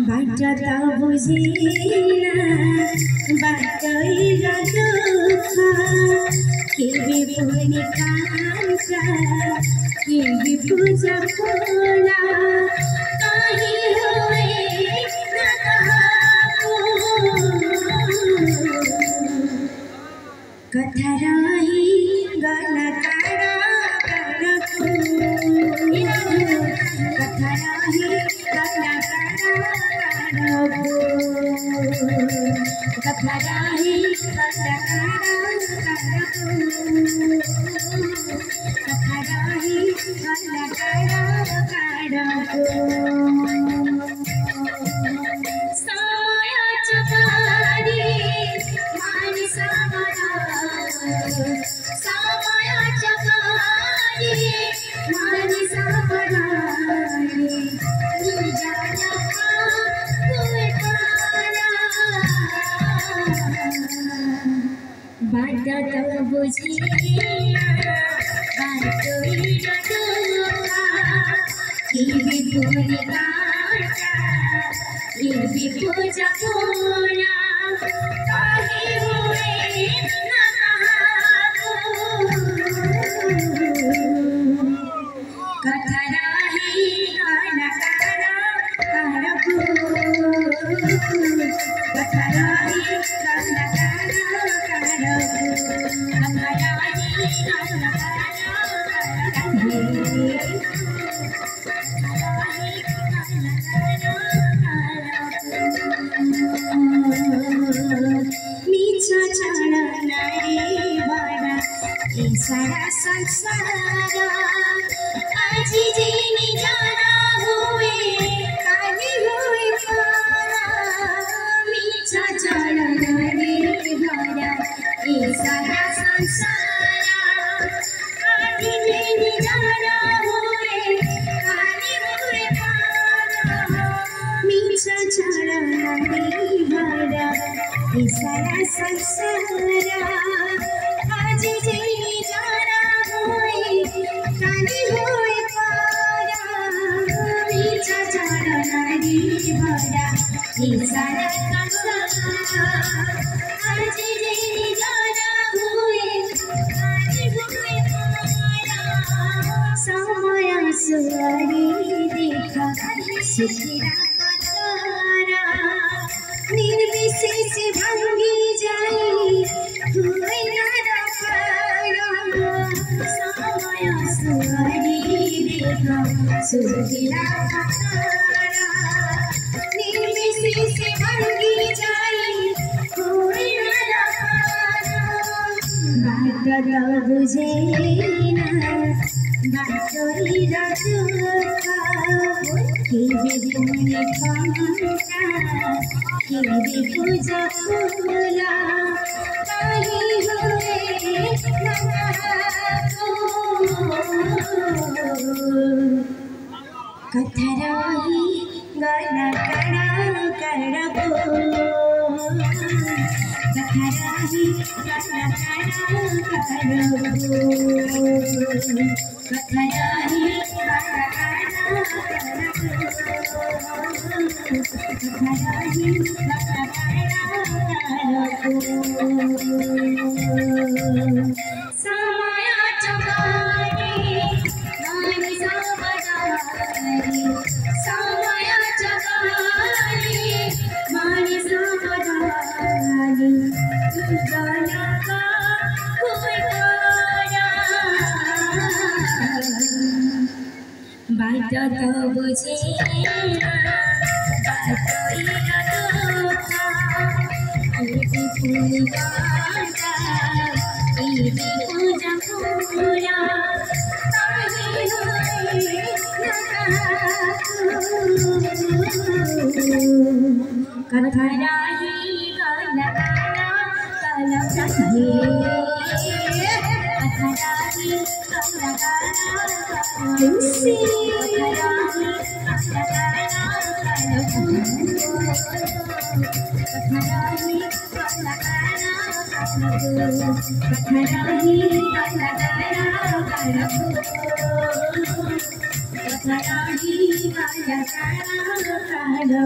बाटता बुझिना बाटैरा दुख केही पनि कान्छ केही पूजा खोला कहीँ होए नकहाँको कथा रही गला टाढा टाढाको कथा रही गला कथराही कथराही सामायाच्या पारी माणसा बरा सामायाच्या पारी माणसा बरा बाटता बुझिना बाटैरा दुख केही पनि कान्छ केही पूजा खोला कहीँ होए नकहाँको कथा रही गला टाढा टाढाको कथा रही गला सारा संसार आज जीने जाना हुए काली हुए पारा मीठा चढ़ा रे भरा ये सारा संसार आज जीने जाना हुए काली हुए पारा मीठा चढ़ा रे भरा ये सारा संसार आज जीने जाना हुए काली हुए पारा मीठा चढ़ा रे भरा ये सारा संसार आज जीने जाना हुए काली हुए पारा सामाया सुवारी देखा सुखिरा तारा निर्विशेष भंगी जाए हुए नारा पारा सामाया सुवारी देखा सुखिरा तारा निर्विशेष भंगी जाए हुए नारा पारा बाटता बुझिना बाटैरा दुख केही पनि कान्छ केही पूजा खोला कहीँ होए नकहाँको कथा रही गला टाढा टाढाको कथा रही गला टाढा टाढाको कथा रही गला टाढा सामायाच्या पारी माणसा बरा सामायाच्या पारी माणसा बरा गला का होय तारा बाटता बुझिना बाटैरा दुख केही पनि कान्छ केही पूजा खोला कहीँ होए नकहाँको कथराही काला काला काला चाहे कथराही काला काला तुलसी कथराही काला काला कथराही काला काला कथराही काला काला कथराही काला काला